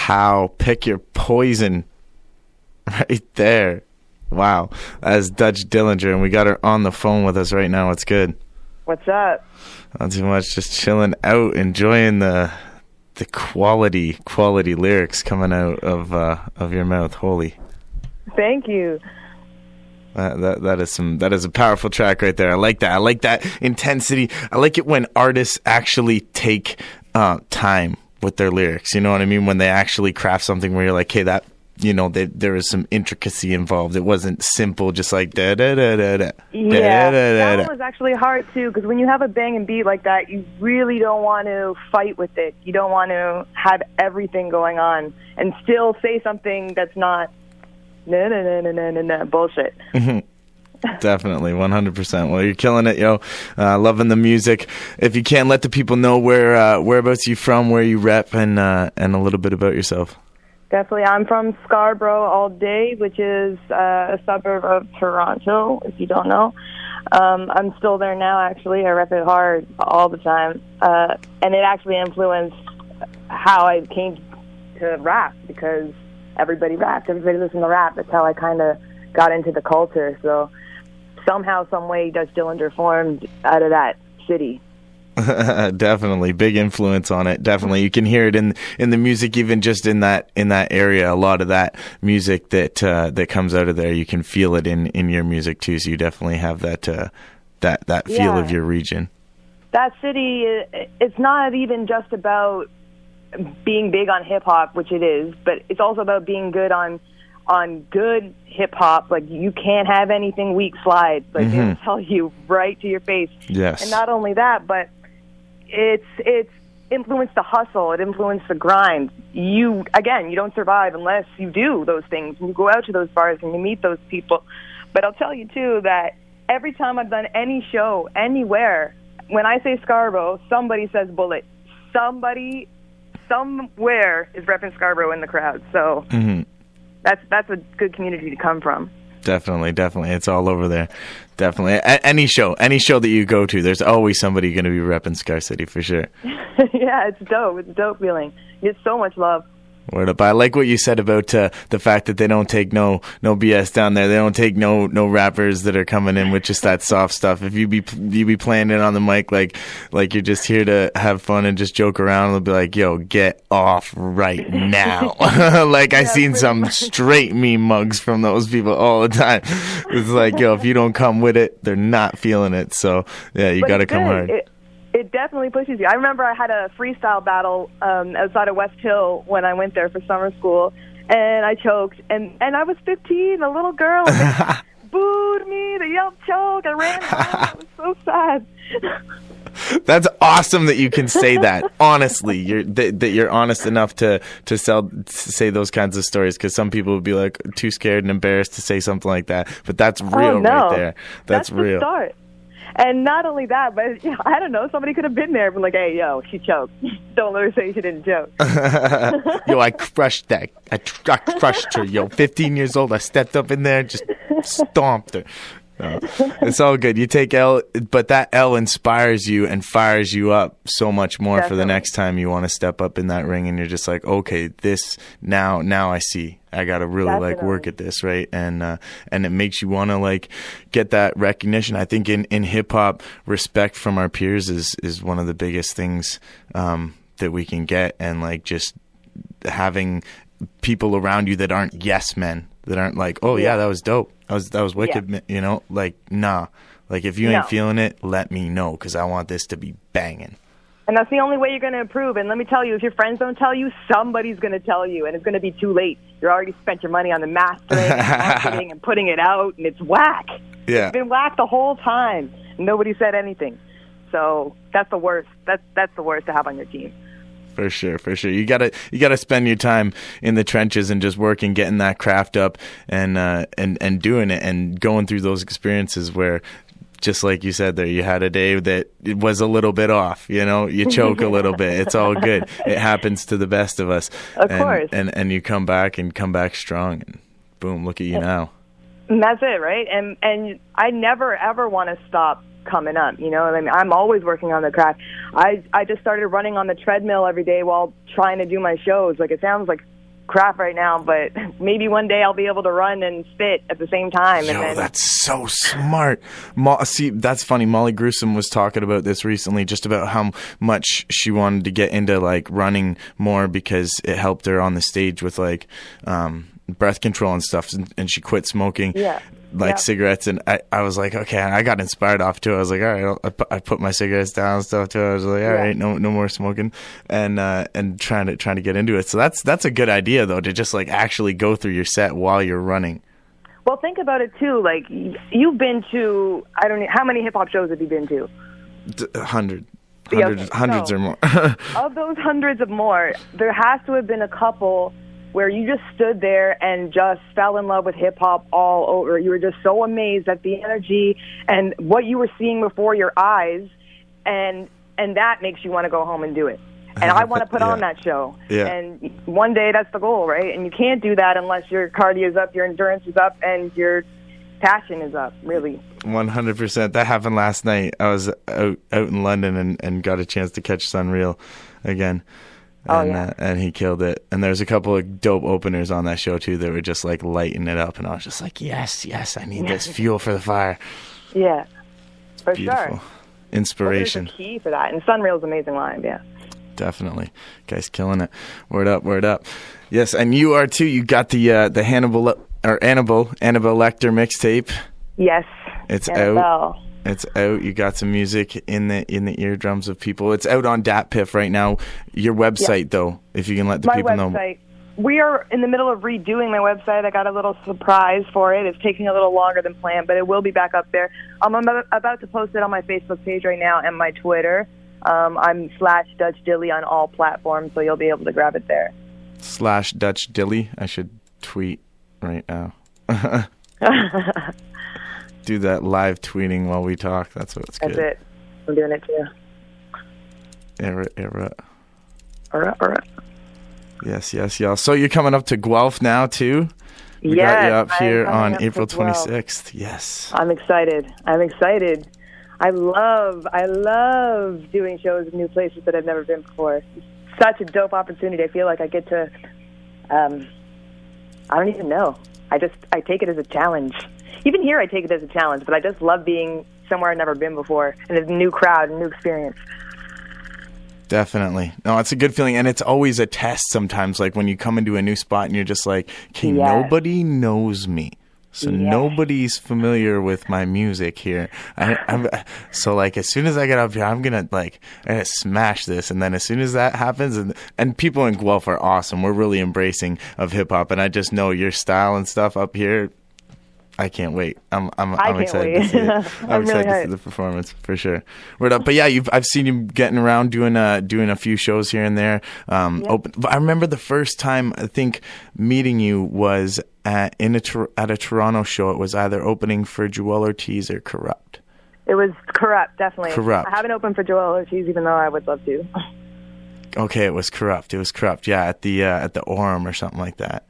Pow, pick your poison right there. Wow. That's Duch Dillinger, and we got her on the phone with us right now. What's good? What's up? Not too much, just chilling out, enjoying the quality lyrics coming out of your mouth. Holy. Thank you. That is a powerful track right there. I like that. I like that intensity. I like it when artists actually take time with their lyrics. You know what I mean? When they actually craft something where you're like, hey, that, you know, there was some intricacy involved. It wasn't simple, just like da da da da da. Yeah, that one was actually hard too, because when you have a banging beat like that, you really don't want to fight with it. You don't want to have everything going on and still say something that's not bullshit. Definitely, 100%. Well, you're killing it, yo. Loving the music. If you can, let the people know whereabouts you from, where you rep, and a little bit about yourself. Definitely. I'm from Scarborough all day, which is a suburb of Toronto, if you don't know. I'm still there now, actually. I rep it hard all the time. And it actually influenced how I came to rap, because everybody raps. Everybody listens to rap. That's how I kind of got into the culture. So somehow, some way, Duch Dillinger formed out of that city. Definitely big influence on it. Definitely, you can hear it in the music, even just in that area. A lot of that music that comes out of there, you can feel it in your music too. So you definitely have that feel of your region. That city, it's not even just about being big on hip hop, which it is, but it's also about being good on good hip hop. Like, you can't have anything weak slide. Like, they'll tell you right to your face. Yes. And not only that, but it's influenced the hustle. It influenced the grind. You don't survive unless you do those things. You go out to those bars and you meet those people. But I'll tell you, too, that every time I've done any show, anywhere, when I say Scarborough, somebody says Bullet. Somebody, somewhere is repping Scarborough in the crowd. So that's a good community to come from. Definitely. It's all over there. Definitely. Any show that you go to, there's always somebody going to be repping Scar City for sure. Yeah, it's dope. It's a dope feeling. You get so much love. Word up. I like what you said about the fact that they don't take no BS down there. They don't take no rappers that are coming in with just that soft stuff. If you be playing it on the mic like you're just here to have fun and just joke around, they'll be like, yo, get off right now. Like, I seen some straight meme mugs from those people all the time. It's like, yo, if you don't come with it, they're not feeling it. So yeah, you got to come hard. It definitely pushes you. I remember I had a freestyle battle outside of West Hill when I went there for summer school, and I choked. And I was 15, a little girl. They booed me. They yelled choke. I ran home. It was so sad. That's awesome that you can say that. Honestly, that you're honest enough to say those kinds of stories, because some people would be like too scared and embarrassed to say something like that. But that's real right there. That's real. The start. And not only that, but I don't know, somebody could have been there and been like, hey, yo, she choked. Don't let her say she didn't choke. Yo, I crushed that. I crushed her, yo. 15 years old, I stepped up in there, just stomped her. No, it's all good. You take L, but that L inspires you and fires you up so much more. Definitely. For the next time you want to step up in that ring, and you're just like, okay, this now I see. I got to really like work at this, right? And it makes you want to like get that recognition. I think in hip hop, respect from our peers is one of the biggest things that we can get, and like just having people around you that aren't yes men, that aren't like, oh yeah, that was dope. That was wicked, you know? Like, nah. Like, if you ain't feeling it, let me know, because I want this to be banging. And that's the only way you're going to improve. And let me tell you, if your friends don't tell you, somebody's going to tell you, and it's going to be too late. You already spent your money on the mastering and marketing and putting it out, and it's whack. Yeah. It's been whack the whole time. Nobody said anything. So that's the worst. That's the worst to have on your team. For sure. You gotta spend your time in the trenches and just working, getting that craft up, and doing it, and going through those experiences where, just like you said there, you had a day that it was a little bit off. You know, you choke a little bit. It's all good. It happens to the best of us. Of course. And you come back strong, and boom, look at you now. And that's it, right? And I never ever want to stop coming up. You know, I mean, I'm always working on the craft. I just started running on the treadmill every day while trying to do my shows. Like, it sounds like crap right now, but maybe one day I'll be able to run and spit at the same time. Yo, and then, that's so smart. See, that's funny. Molly Gruesome was talking about this recently, just about how much she wanted to get into like running more because it helped her on the stage with like breath control and stuff, and she quit smoking. Yeah. Cigarettes, and I was like, okay, I got inspired off too. I was like, all right, I put my cigarettes down and stuff too. I was like, all right, no more smoking, and trying to get into it. So that's a good idea though, to just like actually go through your set while you're running. Well, think about it too. Like, you've been to, I don't know, how many hip hop shows have you been to? Hundreds so, or more. Of those hundreds of more, there has to have been a couple where you just stood there and just fell in love with hip-hop all over. You were just so amazed at the energy and what you were seeing before your eyes, and that makes you want to go home and do it. And I want to put on that show. Yeah. And one day, that's the goal, right? And you can't do that unless your cardio is up, your endurance is up, and your passion is up, really. 100%. That happened last night. I was out in London and got a chance to catch Sunreal again. And he killed it. And there's a couple of dope openers on that show too that were just like lighting it up, and I was just like, yes, I need this fuel for the fire. Yeah, for Beautiful. Sure. Inspiration. Well, there's a key for that, and Sunreal's amazing live. Yeah, definitely, guys, killing it. Word up. Yes, and you are too. You got the Annabelle Lecter mixtape. Yes, it's Annabelle. out. It's out. You got some music in the eardrums of people. It's out on DatPiff right now. Your website, though, if you can let the people know. My website. We are in the middle of redoing my website. I got a little surprise for it. It's taking a little longer than planned, but it will be back up there. I'm about to post it on my Facebook page right now and my Twitter. I'm /Duch Dilly on all platforms, so you'll be able to grab it there. /Duch Dilly. I should tweet right now. Do that live tweeting while we talk. That's what's good. That's it. I'm doing it too. Era. All right. Yes, y'all. So you're coming up to Guelph now too? We got you up here on April 26th. Yes. I'm excited. I love doing shows in new places that I've never been before. It's such a dope opportunity. I feel like I get to, I don't even know. I take it as a challenge. Even here, I take it as a challenge, but I just love being somewhere I've never been before, and a new crowd, a new experience. Definitely. No, it's a good feeling, and it's always a test sometimes, like when you come into a new spot and you're just like, okay, nobody knows me. So nobody's familiar with my music here. So like as soon as I get up here, I'm gonna smash this. And then as soon as that happens, and people in Guelph are awesome. We're really embracing of hip hop, and I just know your style and stuff up here. I can't wait. I'm excited to see it. I'm excited to see the performance for sure. Word up. But yeah, I've seen you getting around doing a few shows here and there. I remember the first time I think meeting you was at a Toronto show. It was either opening for Joel Ortiz or Corrupt. It was Corrupt, definitely. Corrupt. I haven't opened for Joel Ortiz, even though I would love to. Okay, it was Corrupt. Yeah, at the Orem or something like that.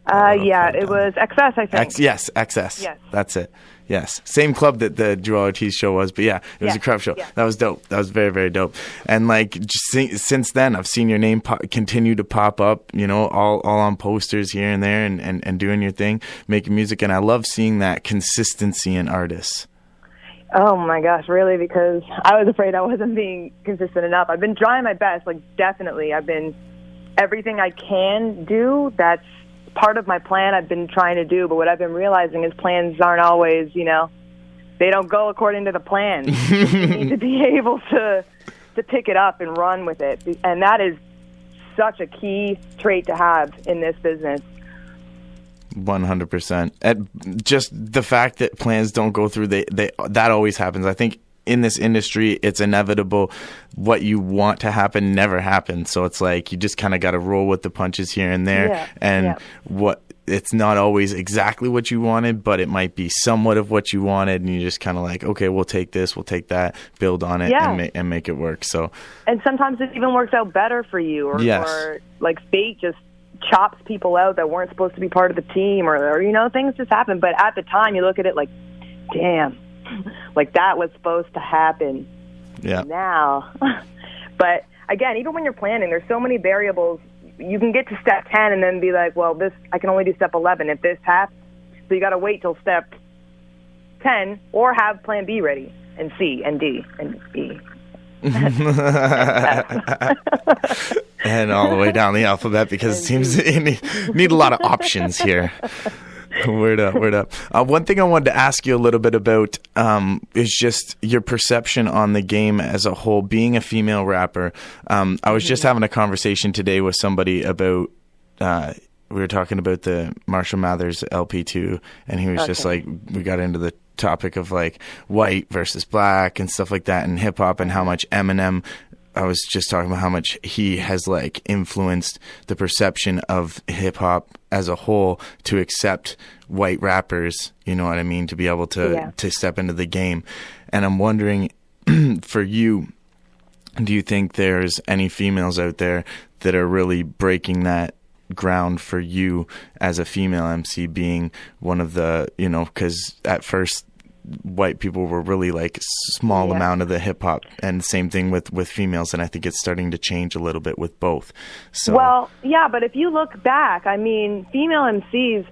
It was XS, I think. Yes, XS. Yes. That's it. Yes. Same club that the Joel Ortiz show was, but yeah, it was a Corrupt show. Yeah. That was dope. That was very, very dope. And like since then, I've seen your name continue to pop up, all on posters here and there and doing your thing, making music. And I love seeing that consistency in artists. Oh my gosh, really? Because I was afraid I wasn't being consistent enough. I've been trying my best, definitely. I've been everything I can do. That's part of my plan I've been trying to do, but what I've been realizing is plans aren't always, they don't go according to the plan. You need to be able to pick it up and run with it. And that is such a key trait to have in this business. 100%. Just the fact that plans don't go through, that always happens. I think in this industry, it's inevitable. What you want to happen never happens. So it's like you just kind of got to roll with the punches here and there. It's not always exactly what you wanted, but it might be somewhat of what you wanted, and you just kind of like, okay, we'll take this, we'll take that, build on it, and make it work. So, and sometimes it even works out better for you, or like fate just chops people out that weren't supposed to be part of the team, or things just happen. But at the time, you look at it like, damn, Like, that was supposed to happen. Yeah. Now. But, again, even when you're planning, there's so many variables. You can get to step 10 and then be like, well, this I can only do step 11 if this happens. So you got to wait till step 10 or have plan B ready, and C and D and E. And all the way down the alphabet, because it seems you need a lot of options here. Word up. One thing I wanted to ask you a little bit about is just your perception on the game as a whole. Being a female rapper, I was just having a conversation today with somebody about, we were talking about the Marshall Mathers LP2, and he was just like, we got into the topic of like white versus black and stuff like that in hip hop, and how much Eminem, I was just talking about how much he has like influenced the perception of hip hop as a whole to accept white rappers, you know what I mean, to be able to step into the game. And I'm wondering, for you, do you think there's any females out there that are really breaking that ground for you as a female MC, being one of the, you know, because at first white people were really like small amount of the hip hop, and same thing with females, and I think it's starting to change a little bit with both. So well, yeah, but if you look back, I mean, female MCs,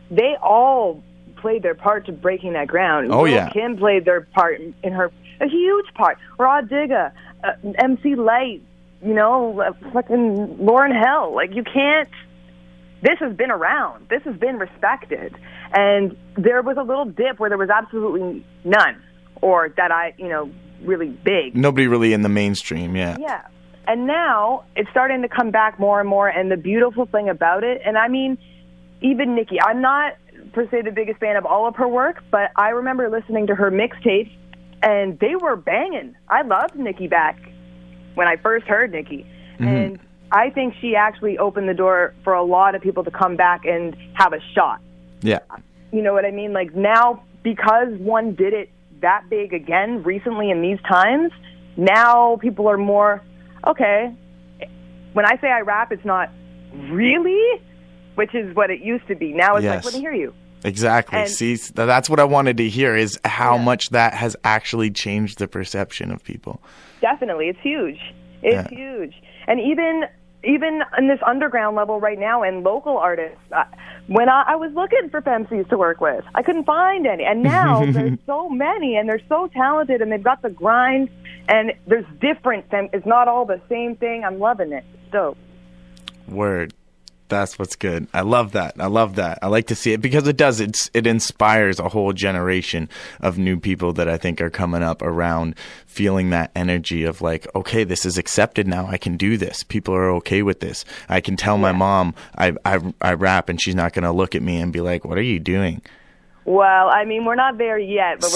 they all played their part to breaking that ground. Kim played their part in her, a huge part. Raw Digga, MC Light, you know, fucking Lauryn Hill. Like, you can't. This has been around. This has been respected. And there was a little dip where there was absolutely none, or that really big. Nobody really in the mainstream, yeah. Yeah. And now it's starting to come back more and more, and the beautiful thing about it, and I mean, even Nicki, I'm not per se the biggest fan of all of her work, but I remember listening to her mixtapes, and they were banging. I loved Nicki back when I first heard Nicki. Mm-hmm. And I think she actually opened the door for a lot of people to come back and have a shot. Yeah. You know what I mean? Like, now, because one did it that big again recently in these times, now people are more, okay, when I say I rap, it's not really, which is what it used to be. Now it's like, let me hear you. Exactly. And see, that's what I wanted to hear, is how much that has actually changed the perception of people. Definitely. It's huge. It's huge. And even in this underground level right now, and local artists, when I was looking for FemCs to work with, I couldn't find any. And now there's so many, and they're so talented, and they've got the grind, and there's different. It's not all the same thing. I'm loving it. It's dope. Word. That's what's good. I love that. I like to see it, because it does. It inspires a whole generation of new people that I think are coming up around feeling that energy of like, okay, this is accepted now. I can do this. People are okay with this. I can tell my mom I rap, and she's not going to look at me and be like, what are you doing? Well, I mean, we're not there yet, but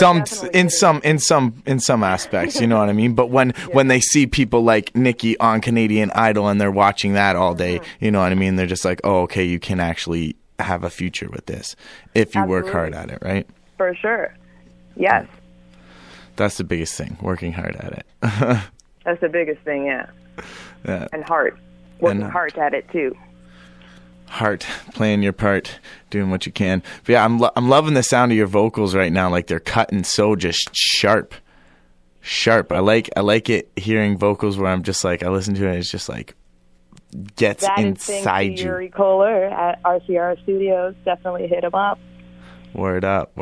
in some aspects, you know what I mean? But when they see people like Nicki on Canadian Idol, and they're watching that all day, you know what I mean? They're just like, oh, okay, you can actually have a future with this if you work hard at it, right? For sure. Yes. That's the biggest thing, working hard at it. That's the biggest thing, yeah. And heart. Working hard at it, too. Heart, playing your part, doing what you can. But yeah, I'm loving the sound of your vocals right now. Like, they're cutting so just sharp. I like it, hearing vocals where I'm just like, I listen to it, it's just like gets that inside you. Yuri Kohler at RCR Studios. Definitely hit him up. Word up.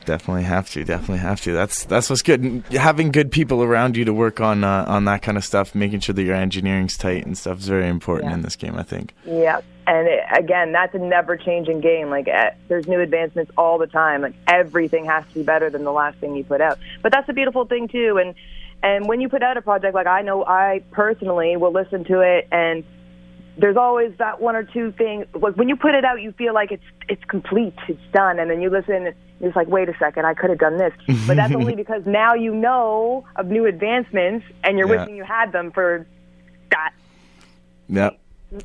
Definitely have to. That's what's good. Having good people around you to work on that kind of stuff, making sure that your engineering's tight and stuff, is very important in this game, I think. Yeah, and again, that's a never-changing game. Like, there's new advancements all the time. Like, everything has to be better than the last thing you put out. But that's a beautiful thing too. And when you put out a project, like, I know I personally will listen to it, and there's always that one or two things. Like, when you put it out, you feel like it's complete, it's done, and then you listen, and it's like, wait a second, I could have done this. But that's only because now you know of new advancements, and you're wishing you had them for that. Yep.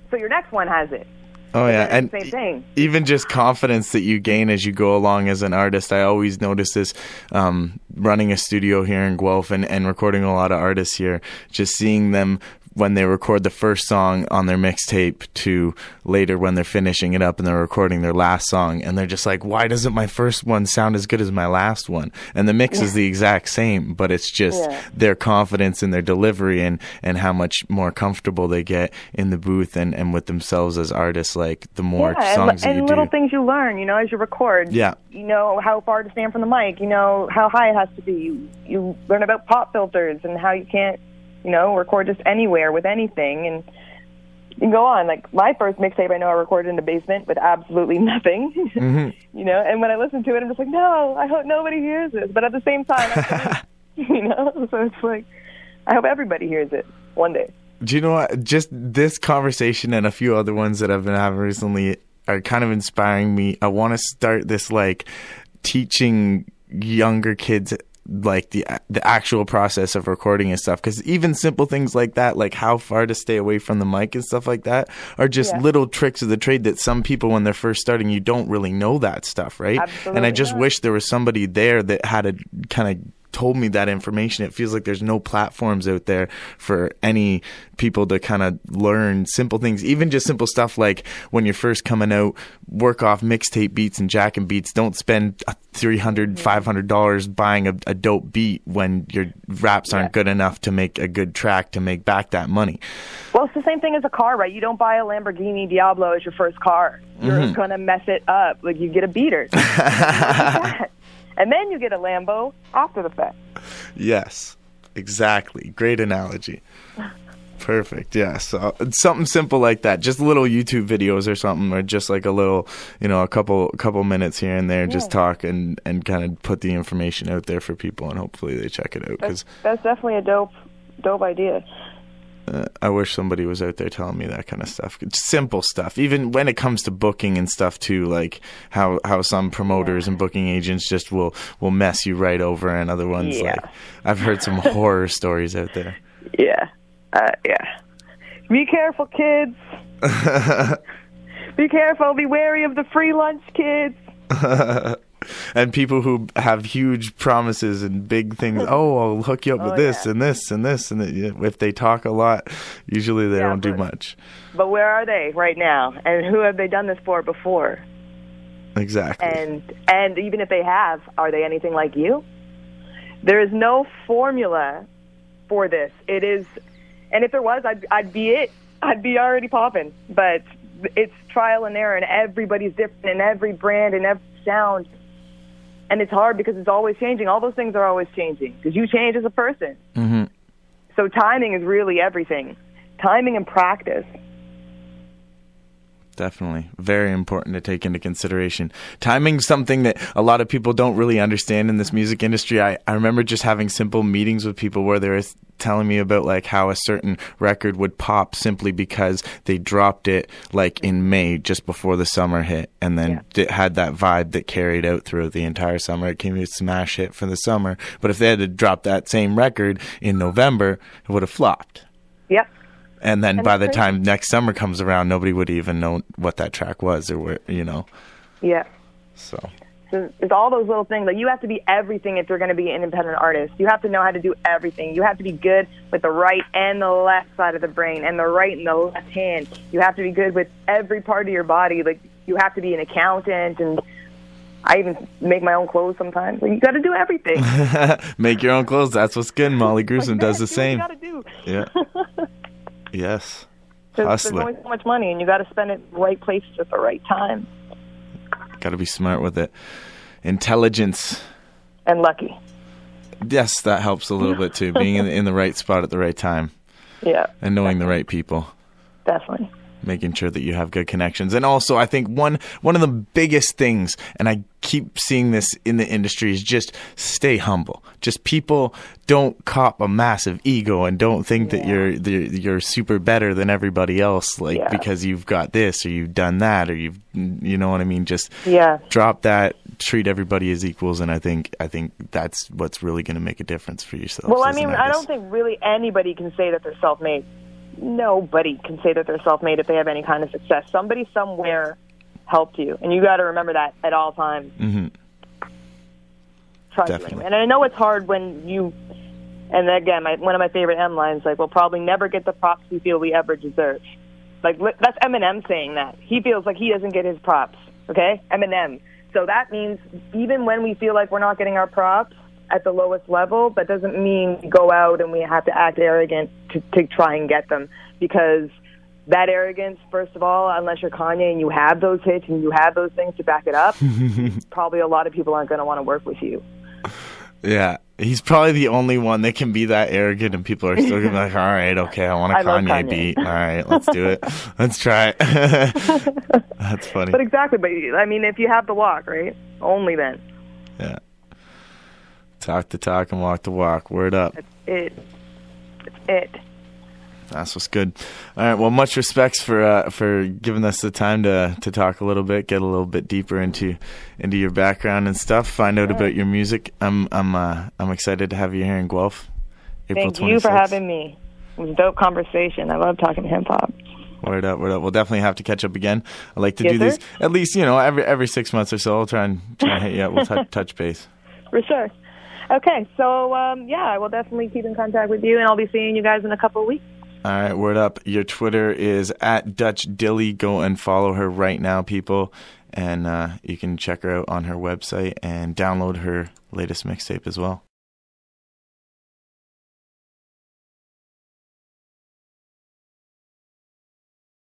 So your next one has it. Oh, yeah. And same thing. Even just confidence that you gain as you go along as an artist. I always notice this running a studio here in Guelph and recording a lot of artists here, just seeing them when they record the first song on their mixtape to later when they're finishing it up and they're recording their last song, and they're just like, why doesn't my first one sound as good as my last one? And the mix is the exact same, but it's just their confidence in their delivery and how much more comfortable they get in the booth and with themselves as artists. Like the more songs that you do. And little things you learn, you know, as you record. Yeah. You know how far to stand from the mic. You know how high it has to be. You learn about pop filters and how you can't, you know, record just anywhere with anything. And you can go on. Like my first mixtape, I know I recorded in the basement with absolutely nothing. You know, and when I listen to it, I'm just like, no, I hope nobody hears this. But at the same time, you know, so it's like, I hope everybody hears it one day. Do you know what? Just this conversation and a few other ones that I've been having recently are kind of inspiring me. I want to start this, like, teaching younger kids like the actual process of recording and stuff, because even simple things like that, like how far to stay away from the mic and stuff like that, are just little tricks of the trade that some people, when they're first starting, you don't really know that stuff, right? Absolutely. And I just wish there was somebody there that had a kind of told me that information. It feels like there's no platforms out there for any people to kind of learn simple things, even just simple stuff like when you're first coming out, work off mixtape beats and jacking beats. Don't spend $300, $500 buying a dope beat when your raps aren't good enough to make a good track to make back that money. Well, it's the same thing as a car, right? You don't buy a Lamborghini Diablo as your first car. You're going to mess it up. Like, you get a beater. And then you get a Lambo after the fact. Yes, exactly. Great analogy. Perfect. Yeah. So something simple like that, just little YouTube videos or something, or just like a little, you know, a couple minutes here and there, just talk and kind of put the information out there for people, and hopefully they check it out. That's definitely a dope idea. I wish somebody was out there telling me that kind of stuff. It's simple stuff, even when it comes to booking and stuff too, like how some promoters and booking agents just will mess you right over, and other ones, like, I've heard some horror stories out there. Yeah. Be careful, kids. Be careful. Be wary of the free lunch, kids. And people who have huge promises and big things. Oh, I'll hook you up with this and this and this. And if they talk a lot, usually they don't do much. But where are they right now? And who have they done this for before? Exactly. And even if they have, are they anything like you? There is no formula for this. It is, and if there was, I'd be it. I'd be already popping. But it's trial and error, and everybody's different, and every brand and every sound. And it's hard because it's always changing. All those things are always changing because you change as a person. So timing is really everything. Timing and practice. Definitely. Very important to take into consideration. Timing's something that a lot of people don't really understand in this music industry. I remember just having simple meetings with people where they were telling me about like how a certain record would pop simply because they dropped it like in May, just before the summer hit, and then it had that vibe that carried out throughout the entire summer. It came a smash hit for the summer. But if they had to drop that same record in November, it would have flopped. Yep. And then by the time next summer comes around, nobody would even know what that track was, or where, you know. Yeah. So it's all those little things. Like, you have to be everything if you're going to be an independent artist. You have to know how to do everything. You have to be good with the right and the left side of the brain, and the right and the left hand. You have to be good with every part of your body. Like, you have to be an accountant, and I even make my own clothes sometimes. Like, you got to do everything. Make your own clothes. That's what's good. Molly Gruesome does the same. What you Yeah. Yes. There's only so much money, and you got to spend it in the right places at the right time. Got to be smart with it. Intelligence. And lucky. Yes, that helps a little bit too. Being in the right spot at the right time. Yeah. And knowing the right people. Definitely. Making sure that you have good connections. And also, I think one of the biggest things, and I keep seeing this in the industry, is just stay humble. Just people don't cop a massive ego and don't think that you're super better than everybody else, like because you've got this or you've done that or you know what I mean. Just drop that. Treat everybody as equals, and I think that's what's really going to make a difference for yourself. Well, I mean, I don't think really anybody can say that they're self-made. Nobody can say that they're self-made if they have any kind of success. Somebody somewhere helped you, and you got to remember that at all times. Mm-hmm. Try to anyway. And I know it's hard when you And again, one of my favorite M lines, like, we'll probably never get the props we feel we ever deserve. Like, that's Eminem saying that. He feels like he doesn't get his props, okay? Eminem. So that means even when we feel like we're not getting our props at the lowest level, that doesn't mean we go out and we have to act arrogant to try and get them. Because that arrogance, first of all, unless you're Kanye and you have those hits and you have those things to back it up, probably a lot of people aren't going to want to work with you. Yeah, he's probably the only one that can be that arrogant, and people are still going to be like, all right, okay, I want a Kanye beat. All right, let's do it. Let's try it. That's funny. But exactly, I mean, if you have the walk, right? Only then. Yeah. Talk the talk and walk the walk. Word up. That's it. That's it. That's what's good. All right. Well, much respects for giving us the time to talk a little bit, get a little bit deeper into your background and stuff, find out about your music. I'm excited to have you here in Guelph. April 26th. Thank you for having me. It was a dope conversation. I love talking hip hop. Word up, word up. We'll definitely have to catch up again. I like to do these at least, every 6 months or so. I'll try and hit you up. We'll touch base. For sure. Okay. So I will definitely keep in contact with you, and I'll be seeing you guys in a couple of weeks. All right, word up. Your Twitter is at Duch Dilly. Go and follow her right now, people. And you can check her out on her website and download her latest mixtape as well.